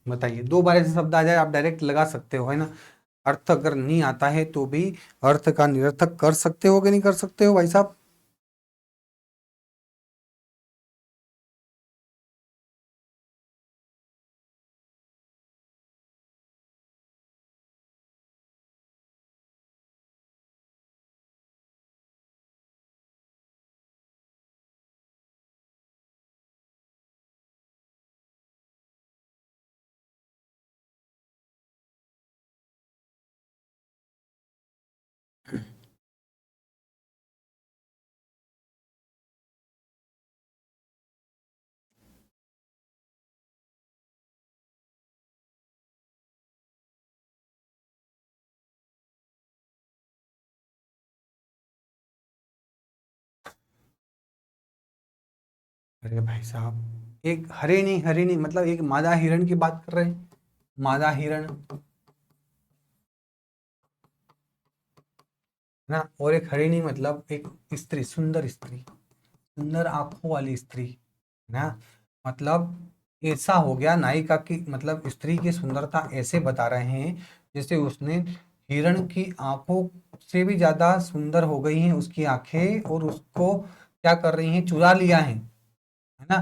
बताइए, दो बार ऐसे शब्द आ जाए आप डायरेक्ट लगा सकते हो, है ना। अर्थ अगर नहीं आता है तो भी अर्थ का निरर्थक कर सकते हो कि नहीं कर सकते हो भाई साहब? अरे भाई साहब, एक हरिणी, हरिणी मतलब एक मादा हिरण की बात कर रहे हैं, मादा हिरण है ना। और एक हरिणी मतलब एक स्त्री, सुंदर स्त्री, सुंदर आंखों वाली स्त्री है ना। मतलब ऐसा हो गया नायिका की, मतलब स्त्री की सुंदरता ऐसे बता रहे हैं जैसे उसने हिरण की आंखों से भी ज्यादा सुंदर हो गई हैं उसकी आंखें, और उसको क्या कर रही हैं, चुरा लिया है ना।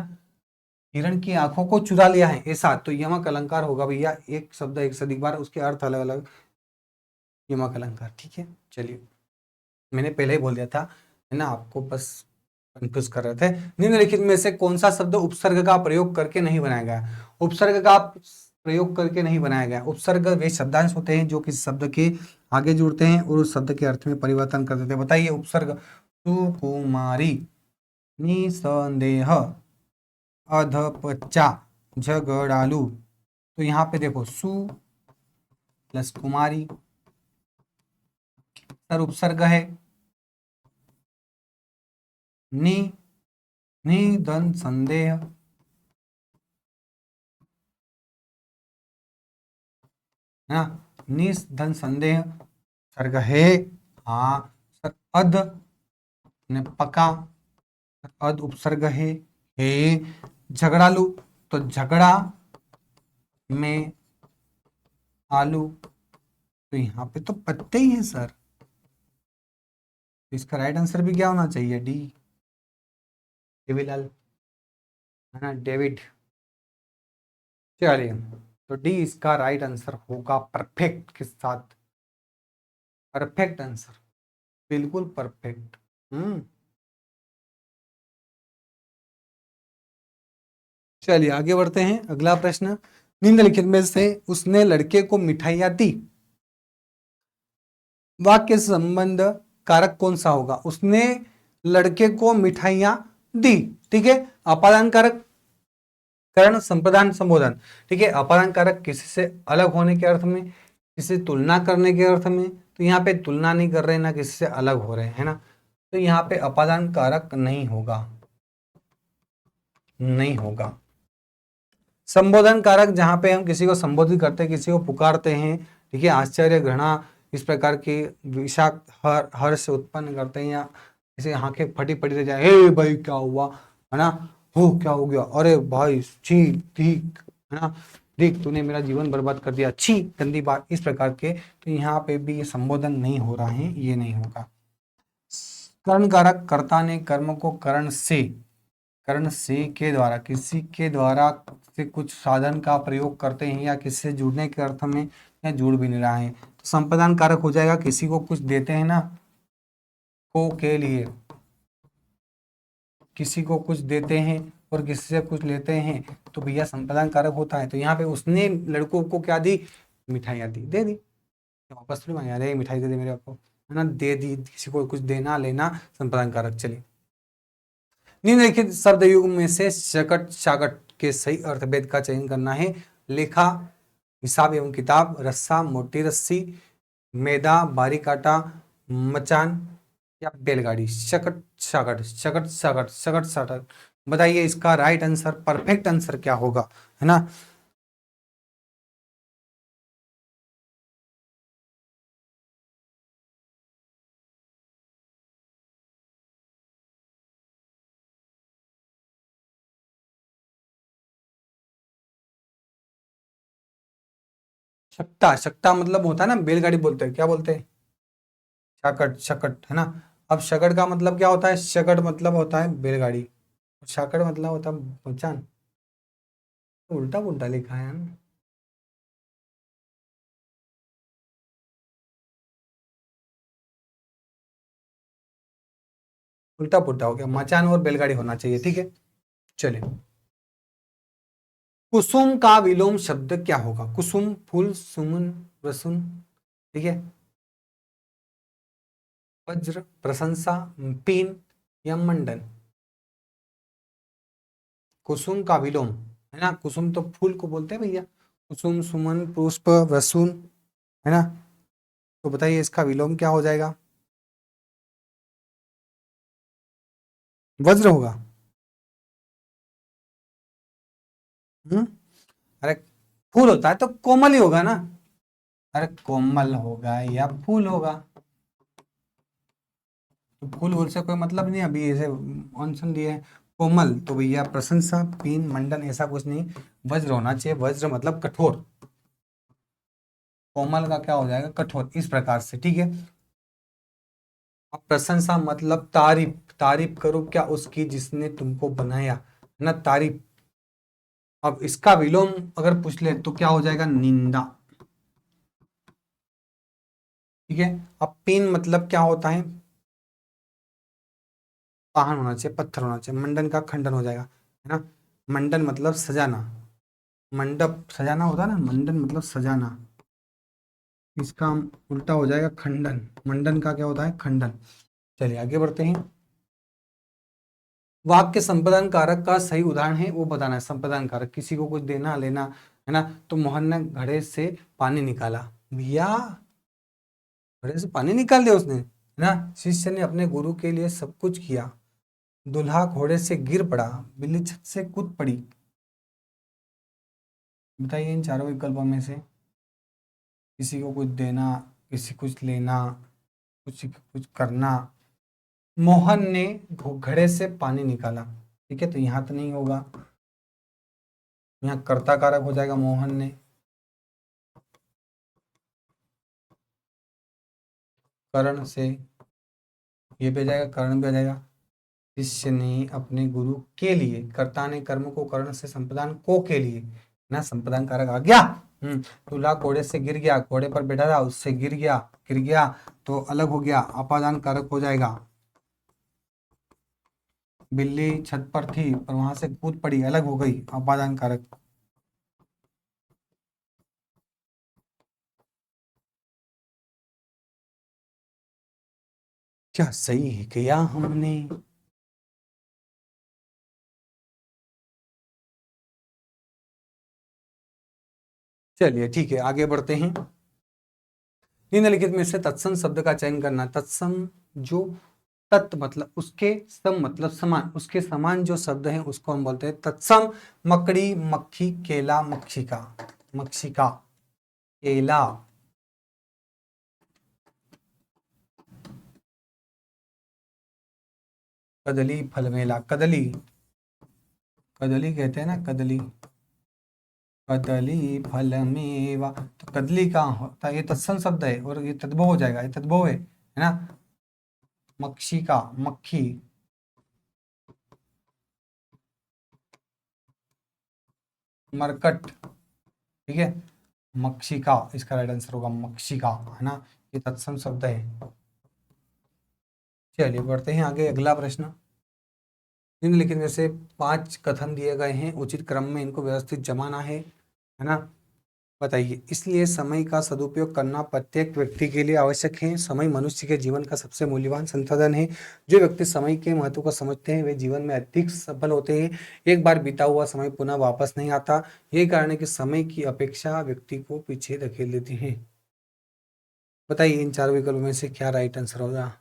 हिरण की आंखों को चुरा लिया है, ऐसा तो यमक अलंकार होगा भैया। एक शब्द एक से अधिक बार, उसके अर्थ अलग अलग, यमक अलंकार। ठीक है, चलिए, मैंने पहले ही बोल दिया था, है ना, आपको बस कंफ्यूज कर रहे थे। निम्नलिखित में से कौन सा शब्द उपसर्ग का प्रयोग करके नहीं बनाया गया? उपसर्ग का प्रयोग करके नहीं बनाया गया। उपसर्ग वे शब्दांश होते हैं जो किसी शब्द के आगे जुड़ते हैं और उस शब्द के अर्थ में परिवर्तन कर देते हैं। बताइए उपसर्ग। सुकुमारी, निसंदेह, अधपच्चा, झगड़ालू। तो यहाँ पे देखो, सु प्लस कुमारी सर उपसर्ग है, नि, निधन संदेह है ना, निधन संदेह सर्ग है। हाँ सर, अध ने पका, अध उपसर्ग है झगड़ालू, तो झगड़ा में आलू, तो यहाँ पे तो पत्ते ही है सर। तो इसका राइट आंसर भी क्या होना चाहिए? डी, देवीलाल, है ना, डेविड। चलिए, तो डी इसका राइट आंसर होगा, परफेक्ट के साथ, परफेक्ट आंसर, बिल्कुल परफेक्ट। चलिए आगे बढ़ते हैं, अगला प्रश्न। निम्नलिखित में से उसने लड़के को मिठाइयाँ दी, वाक्य संबंध कारक कौन सा होगा? उसने लड़के को मिठाइयाँ दी, ठीक है। अपादान कारक, करण, संप्रदान, संबोधन। ठीक है, अपादान कारक किसी से अलग होने के अर्थ में, किसी से तुलना करने के अर्थ में। तो यहाँ पे तुलना नहीं कर रहे ना, किसी से अलग हो रहे हैं, है ना। तो यहाँ पे अपादान कारक नहीं होगा, नहीं होगा। संबोधन कारक, जहां पे हम किसी को संबोधित करते हैं, किसी को पुकारते हैं, ठीक है, आश्चर्य, घृणा, इस प्रकार की विषाक्त हर्ष उत्पन्न करते हैं, या किसी आंखें फटी फटी रह जाए, हे भाई क्या हुआ, है ना, हो क्या हो गया, अरे भाई छी, ठीक, है ना, देख तूने मेरा जीवन बर्बाद कर दिया, छी गंदी बात, इस प्रकार के। तो यहाँ पे भी ये संबोधन नहीं हो रहा है, ये नहीं होगा। कर्ण कारक, कर्ता ने कर्म को कर्ण से के द्वारा, किसी के द्वारा से कुछ साधन का प्रयोग करते हैं या किसी से जुड़ने के अर्थ में, या जुड़ भी नहीं रहा है, तो संप्रदान कारक हो जाएगा। किसी को कुछ देते हैं ना, को के लिए, किसी को कुछ देते हैं और किसी से कुछ लेते हैं, तो भैया संप्रदान कारक होता है। तो यहाँ पे उसने लड़कों को क्या दी? मिठाइयाँ दी, दे दी, वापस थोड़ी मांगे, अरे मिठाई दे दे मेरे को, है ना, दे दी, किसी को कुछ देना लेना, संप्रदान कारक। चलिए, निम्नलिखित शब्द युग में से शकट शाकट के सही अर्थभेद का चयन करना है। लेखा, हिसाब एवं किताब, रस्सा, मोटी रस्सी, मैदा, बारीक आटा, मचान या बैलगाड़ी। शकट शाकट, शकट शाकट, शकट शाकट। बताइए इसका राइट आंसर, परफेक्ट आंसर क्या होगा, है ना। शकटा, शकटा मतलब होता है ना, बैलगाड़ी बोलते हैं, क्या बोलते हैं? शाकट, शकट, है ना। अब शकट का मतलब क्या होता है? शकट मतलब होता है बैलगाड़ी, शाकट मतलब होता है मचान। उल्टा पुल्टा लिखा है ना। उल्टा पुल्टा हो गया, मचान और बैलगाड़ी होना चाहिए, ठीक है। चलिए, कुसुम का विलोम शब्द क्या होगा? कुसुम फूल, सुमन रसुन, ठीक है, वज्र, प्रशंसा, पीन या मंडन। कुसुम का विलोम, है ना, कुसुम तो फूल को बोलते हैं भैया, कुसुम, सुमन, पुष्प, रसुन, है ना। तो बताइए इसका विलोम क्या हो जाएगा? वज्र होगा। अरे फूल होता है तो कोमल ही होगा ना। अरे कोमल होगा या फूल होगा, तो फूल वूल से कोई मतलब नहीं। अभी ऐसे ऑप्शन दिए हैं कोमल, तो भैया प्रशंसा, पीन, मंडन ऐसा कुछ नहीं, वज्र होना चाहिए। वज्र मतलब कठोर, कोमल का क्या हो जाएगा कठोर, इस प्रकार से, ठीक है। अब प्रशंसा मतलब तारीफ, तारीफ करो क्या उसकी जिसने तुमको बनाया, है ना, तारीफ। अब इसका विलोम अगर पूछ ले तो क्या हो जाएगा निंदा, ठीक है। अब पीन मतलब क्या होता है, पहाड़ होना चाहिए, पत्थर होना चाहिए। मंडन का खंडन हो जाएगा, है ना। मंडन मतलब सजाना, मंडप सजाना होता है ना, मंडन मतलब सजाना। इसका उल्टा हो जाएगा खंडन, मंडन का क्या होता है खंडन। चलिए आगे बढ़ते हैं। वाक्य संपादन कारक का सही उदाहरण है वो बताना है। संपादन कारक किसी को कुछ देना लेना, है ना। तो मोहन ने घड़े से पानी निकाला, भैया घड़े से पानी निकाल दिया उसने, है ना। शिष्य ने अपने गुरु के लिए सब कुछ किया, दूल्हा घोड़े से गिर पड़ा, बिल्ली छत से कूद पड़ी। बताइए इन चारों विकल्पों में से, किसी को कुछ देना, किसी कुछ लेना, कुछ कुछ करना। मोहन ने घड़े से पानी निकाला, ठीक है, तो यहाँ तो नहीं होगा, यहाँ कर्ता कारक हो जाएगा मोहन ने। कर्ण से ये भी आ जाएगा, कर्ण भी आ जाएगा। शिष्य ने अपने गुरु के लिए, कर्ता ने कर्म को कर्ण से संप्रदान को के लिए, ना संप्रदान कारक आ गया। दूल्हा घोड़े से गिर गया, घोड़े पर बैठा था उससे गिर गया तो अलग हो गया, अपादान कारक हो जाएगा। बिल्ली छत पर थी पर वहां से कूद पड़ी, अलग हो गई, अपादान कारक। क्या सही है किया हमने। चलिए ठीक है आगे बढ़ते हैं। निम्नलिखित में से तत्सम शब्द का चयन करना। तत्सम जो तत् मतलब उसके सम मतलब समान, उसके समान जो शब्द है उसको हम बोलते हैं तत्सम। मकड़ी, मक्खी, केला, मक्षिका, मक्षिका, केला, कदली, फल मेला, कदली, कदली कहते हैं ना, कदली, कदली फल मेवा। तो कदली का होता है, ये तत्सम शब्द है और ये तद्भव हो जाएगा, ये तद्भव है ना। मक्षिका मक्खी, मरकट, ठीक है। मक्षिका इसका राइट आंसर होगा, मक्षिका, है ना, ये तत्सम शब्द है। चलिए बढ़ते हैं आगे, अगला प्रश्न। निम्नलिखित में से 5 कथन दिए गए हैं, उचित क्रम में इनको व्यवस्थित जमाना है ना। बताइए। इसलिए समय का सदुपयोग करना प्रत्येक व्यक्ति के लिए आवश्यक है। समय मनुष्य के जीवन का सबसे मूल्यवान संसाधन है। जो व्यक्ति समय के महत्व को समझते हैं वे जीवन में अधिक सफल होते हैं। एक बार बीता हुआ समय पुनः वापस नहीं आता। यही कारण है कि समय की अपेक्षा व्यक्ति को पीछे धकेल देती है। बताइए इन 4 विकल्पों में से क्या राइट आंसर होगा।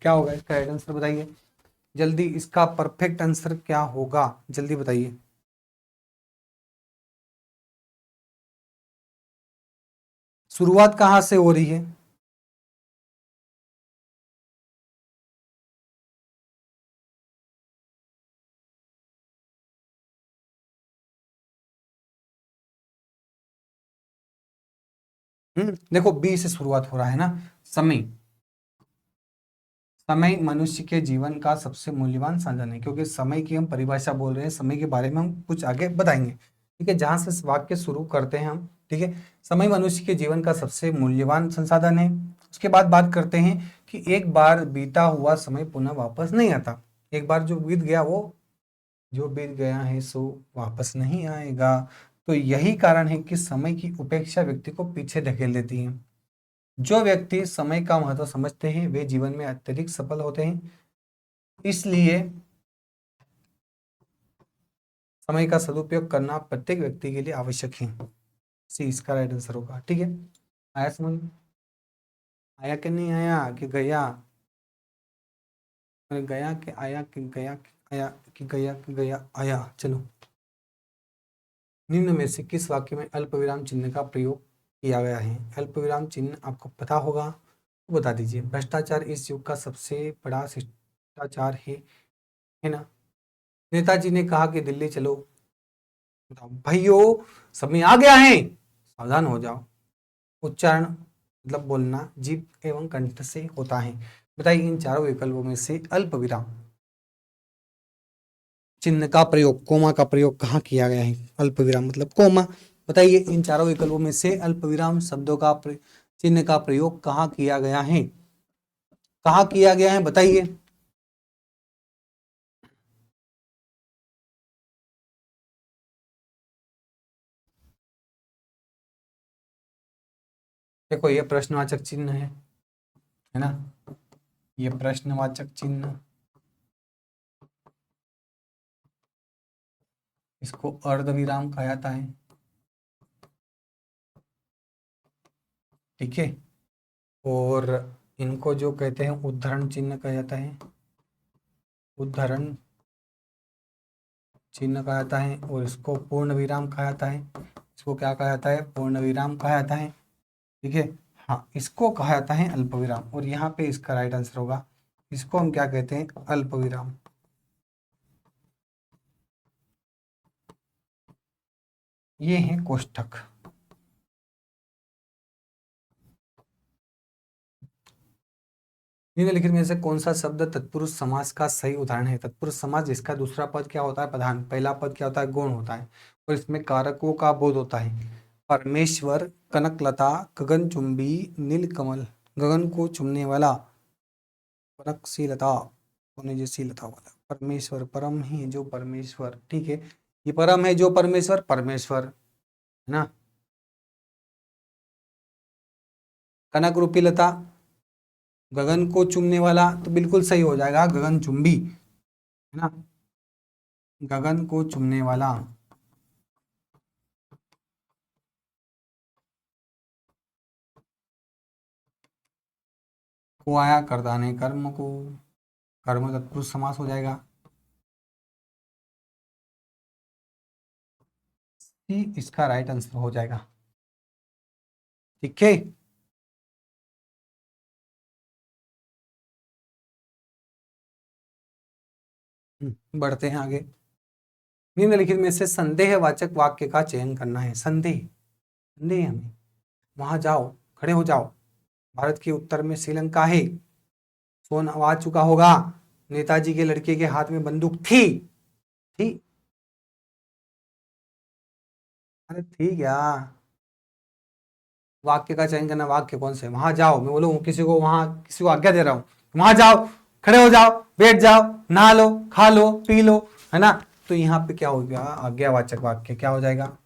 क्या होगा इसका राइट आंसर बताइए जल्दी, इसका परफेक्ट आंसर क्या होगा जल्दी बताइए। शुरुआत कहाँ से हो रही है। देखो बी से शुरुआत हो रहा है ना। समय, समय मनुष्य के जीवन का सबसे मूल्यवान साधन है, क्योंकि समय की हम परिभाषा बोल रहे हैं, समय के बारे में हम कुछ आगे बताएंगे, ठीक है। जहां से वाक्य शुरू करते हैं हम, ठीक है। समय मनुष्य के जीवन का सबसे मूल्यवान संसाधन है। उसके बाद बात करते हैं कि एक बार बीता हुआ समय पुनः वापस नहीं आता। एक बार जो बीत गया वो, जो बीत गया है सो वापस नहीं आएगा। तो यही कारण है कि समय की उपेक्षा व्यक्ति को पीछे धकेल देती है। जो व्यक्ति समय का महत्व समझते हैं वे जीवन में अत्यधिक सफल होते हैं। इसलिए समय का सदुपयोग करना प्रत्येक व्यक्ति के लिए आवश्यक है। सी इसका राइट आंसर होगा। ठीक है, आया समझ में? आया कि नहीं आया कि गया? अरे गया कि आया कि गया कि आया कि गया कि गया आया? चलो, निम्न में से किस वाक्य में अल्प विराम चिन्ह का प्रयोग किया गया है? अल्प विराम चिन्ह आपको पता होगा तो बता दीजिए। भ्रष्टाचार इस युग का सबसे बड़ा शिष्टाचार है ना। नेताजी ने कहा कि दिल्ली चलो। बताओ भाइयों, समय आ गया है, सावधान हो जाओ। उच्चारण मतलब बोलना जीभ एवं कंठ से होता है। बताइए इन चारों विकल्पों में से अल्प विराम चिन्ह का प्रयोग, कोमा का प्रयोग कहाँ किया गया है? अल्प विराम मतलब कोमा। बताइए इन चारों विकल्पों में से अल्प विराम शब्दों का चिन्ह का प्रयोग कहाँ किया गया है? कहाँ किया गया है बताइए। देखो ये प्रश्नवाचक चिन्ह है ना, ये प्रश्नवाचक चिन्ह, इसको अर्धविराम कहा जाता है। ठीक है, और इनको जो कहते हैं उद्धरण चिन्ह कहा जाता है। उद्धरण चिन्ह कहा जाता है। और इसको पूर्ण विराम कहा जाता है। इसको क्या कहा जाता है? पूर्ण विराम कहा जाता है। ठीक है, हाँ इसको कहा जाता है अल्प विराम। और यहाँ पे इसका राइट आंसर होगा, इसको हम क्या कहते हैं? अल्प विराम। ये है कोष्ठक। निम्नलिखित में से कौन सा शब्द तत्पुरुष समास का सही उदाहरण है? तत्पुरुष समास जिसका दूसरा पद क्या होता है? प्रधान। पहला पद क्या होता है? गौण होता है। और इसमें कारकों का बोध होता है। परमेश्वर, कनकलता, गगनचुंबी, नीलकमल। गगन को चुमने वाला, कनकशीलता, सोने जैसी लता वाला। परमेश्वर, परम ही जो परमेश्वर। ठीक है, ये परम है जो परमेश्वर, परमेश्वर है ना। कनक रूपी लता, गगन को चूमने वाला, तो बिल्कुल सही हो जाएगा गगन चुंबी, है ना। गगन को चूमने वाला। को आया करदाने कर्म को, कर्म तत्पुरुष समास हो जाएगा। सी इसका राइट आंसर हो जाएगा। ठीक है, बढ़ते हैं आगे। निम्नलिखित में से संदेहवाचक वाक्य का चयन करना है। संदेह, संदेह हमें, वहां जाओ, खड़े हो जाओ। भारत के उत्तर में श्रीलंका है। फोन आ चुका होगा। नेताजी के लड़के के हाथ में बंदूक थी। थी, अरे ठीक है। वाक्य का चयन करना, वाक्य कौन से? वहां जाओ, मैं बोलूँ किसी को, वहां किसी को आज्ञा दे रहा हूं, वहां जाओ, खड़े हो जाओ, बैठ जाओ, नहा लो, खा लो, पी लो, है ना। तो यहाँ पे क्या हो गया? आज्ञावाचक वाक्य क्या हो जाएगा?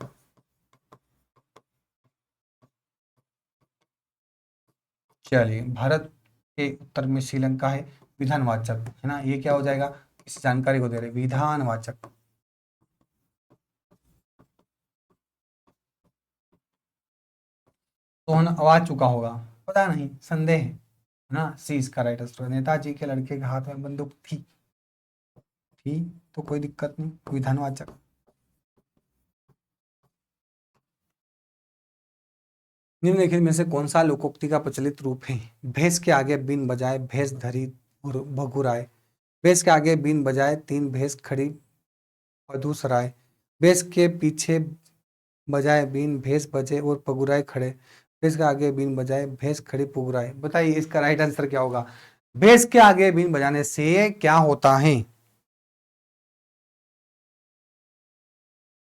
चलिए, भारत के उत्तर में श्रीलंका है, विधानवाचक, है ना। ये क्या हो जाएगा? इस जानकारी को दे रहे, विधानवाचक। तो आ चुका होगा, पता नहीं, संदेह है ना। सी इसका राइट आंसर। नेताजी के लड़के के हाथ में बंदूक थी तो कोई दिक्कत नहीं, विधानवाचक। निम्नलिखित में से कौन सा लोकोक्ति का प्रचलित रूप है? भैंस के आगे बीन बजाए भैंस धरी और भगुराए। भैंस के आगे बीन बजाए तीन भैंस खड़ी वधू सराय। भैंस के पीछे बजाए बीन भैंस बजे और पगुराए खड़े। भैंस के आगे बीन बजाए भैंस खड़ी पुगुराए। बताइए इसका राइट आंसर क्या होगा? भैंस के आगे बीन बजाने से क्या होता है?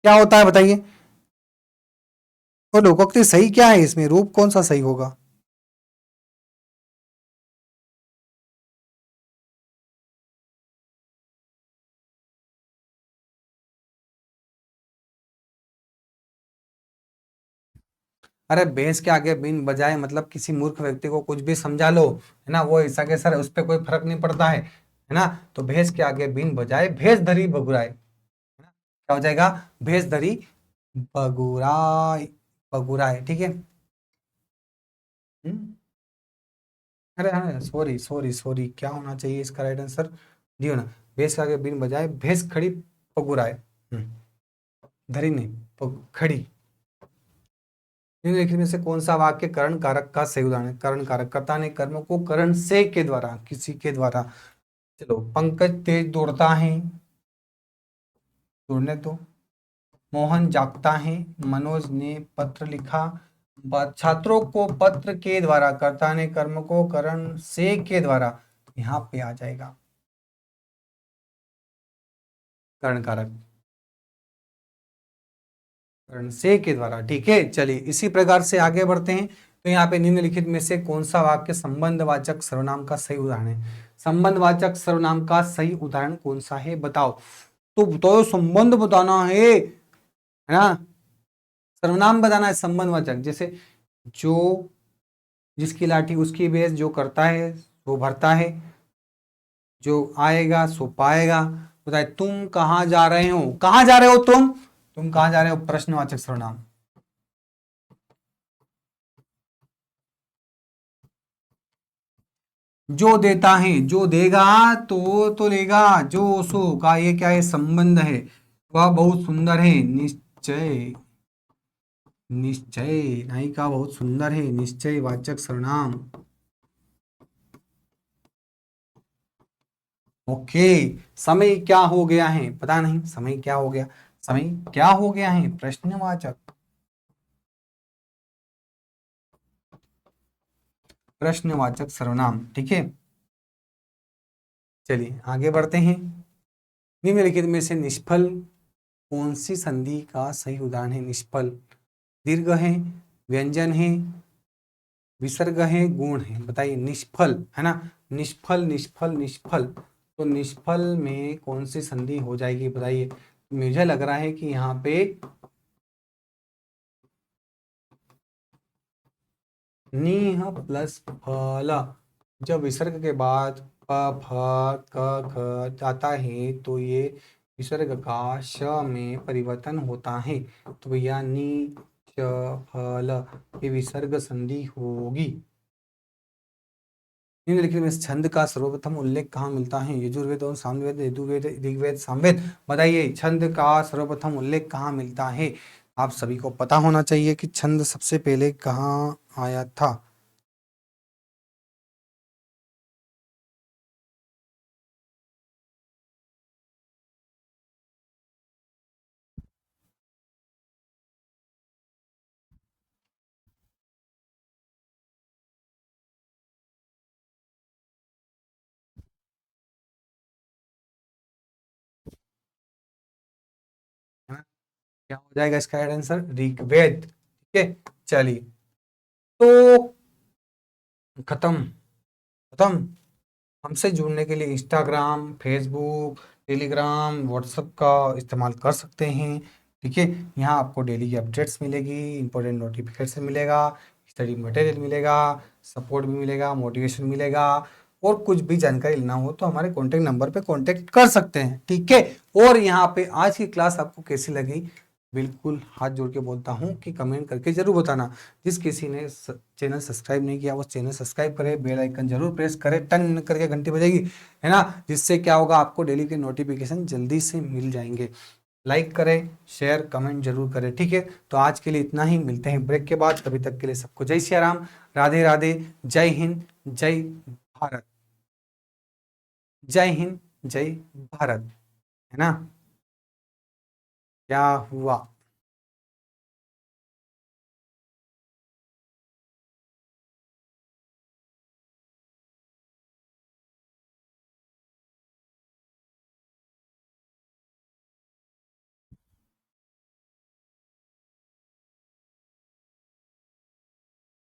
क्या होता है बताइए। और लोकोक्ति सही क्या है इसमें? रूप कौन सा सही होगा? अरे भैंस के आगे बीन बजाए मतलब किसी मूर्ख व्यक्ति को कुछ भी समझा लो, है ना, वो ऐसा के सर उस पर कोई फर्क नहीं पड़ता है है ना। तो भैंस के आगे बीन बजाए भैंस धरी बगुराए, है ना, क्या हो जाएगा, भैंस धरी बगुराए, बगुराए, ठीक है। हम्म? अरे हाँ, सॉरी सॉरी सॉरी, क्या होना चाहिए इसका राइट आंसर, डी होना। भैंस के आगे बीन बजाए भैंस खड़ी पगुराए, धरी नहीं, खड़ी। निम्नलिखित में से कौन सा वाक्य करण कारक का सही उदाहरण है। करण कारक, कर्ता ने कर्म को करण से के द्वारा, किसी के द्वारा। चलो, पंकज तेज दौड़ता है, दौड़ने दो। मोहन जागता है, मनोज ने पत्र लिखा। छात्रों को पत्र के द्वारा, कर्ता ने कर्म को करण से के द्वारा, यहाँ पे आ जाएगा करण कारक, करण से के द्वारा, ठीक है। चलिए इसी प्रकार से आगे बढ़ते हैं। तो यहाँ पे निम्नलिखित में से कौन सा वाक्य संबंधवाचक सर्वनाम का सही उदाहरण है। संबंधवाचक सर्वनाम का सही उदाहरण कौन सा है, बताओ। तो बताओ, संबंध बताना है ना, सर्वनाम बताना है संबंधवाचक। जैसे जो, जिसकी लाठी उसकी भैंस, जो करता है वो भरता है, जो आएगा सो पाएगा। बताए, तुम कहाँ जा रहे हो, कहाँ जा रहे हो तुम कहाँ जा रहे हो, प्रश्नवाचक सर्वनाम। जो देता है, जो देगा तो लेगा, जो सो का ये क्या है, संबंध है। वह बहुत सुंदर है, निश्चय, निश्चय नायिका बहुत सुंदर है, निश्चय वाचक सर्वनाम। ओके। समय क्या हो गया है, पता नहीं समय क्या हो गया, समय क्या हो गया है, प्रश्नवाचक, प्रश्नवाचक सर्वनाम, ठीक है। चलिए आगे बढ़ते हैं। निम्नलिखित में से निष्फल कौन सी संधि का सही उदाहरण है। निष्फल, दीर्घ है, व्यंजन है, विसर्ग है, गुण है। बताइए, निष्फल है ना, निष्फल निष्फल निष्फल, तो निष्फल में कौन सी संधि हो जाएगी, बताइए। मुझे लग रहा है कि यहाँ पे नीह प्लस फल, जब विसर्ग के बाद प फ क ख आता है तो ये विसर्ग का श में परिवर्तन होता है, तो भैया नी च फल, ये विसर्ग संधि होगी। निम्नलिखित में छंद का सर्वप्रथम उल्लेख कहाँ मिलता है। यजुर्वेद और सामवेद, यजुर्वेद, ऋग्वेद, सामवेद। बताइए, छंद का सर्वप्रथम उल्लेख कहाँ मिलता है। आप सभी को पता होना चाहिए कि छंद सबसे पहले कहाँ आया था। है ना? क्या हो जाएगा इसका राइट आंसर, ऋग्वेद, ठीक है। चलिए, तो खत्म, खत्म। हमसे जुड़ने के लिए इंस्टाग्राम, फेसबुक, टेलीग्राम, व्हाट्सएप का इस्तेमाल कर सकते हैं, ठीक है। यहाँ आपको डेली की अपडेट्स मिलेगी, इंपॉर्टेंट नोटिफिकेशन मिलेगा, स्टडी मटेरियल मिलेगा, सपोर्ट भी मिलेगा, मोटिवेशन मिलेगा। और कुछ भी जानकारी लेना हो तो हमारे कॉन्टैक्ट नंबर पे कॉन्टैक्ट कर सकते हैं, ठीक है। और यहाँ पे आज की क्लास आपको कैसी लगी, बिल्कुल हाथ जोड़ के बोलता हूँ कि कमेंट करके जरूर बताना। जिस किसी ने चैनल सब्सक्राइब नहीं किया वो चैनल सब्सक्राइब करे, बेल आइकन जरूर प्रेस करे, टन करके घंटी बजेगी, है ना, जिससे क्या होगा, आपको डेली के नोटिफिकेशन जल्दी से मिल जाएंगे। लाइक करें, शेयर कमेंट जरूर करें, ठीक है। तो आज के लिए इतना ही, मिलते हैं ब्रेक के बाद, तभी तक के लिए सबको जय श्री राम, राधे राधे, जय हिंद, जय भारत, जय हिंद, जय भारत, है ना। क्या हुआ।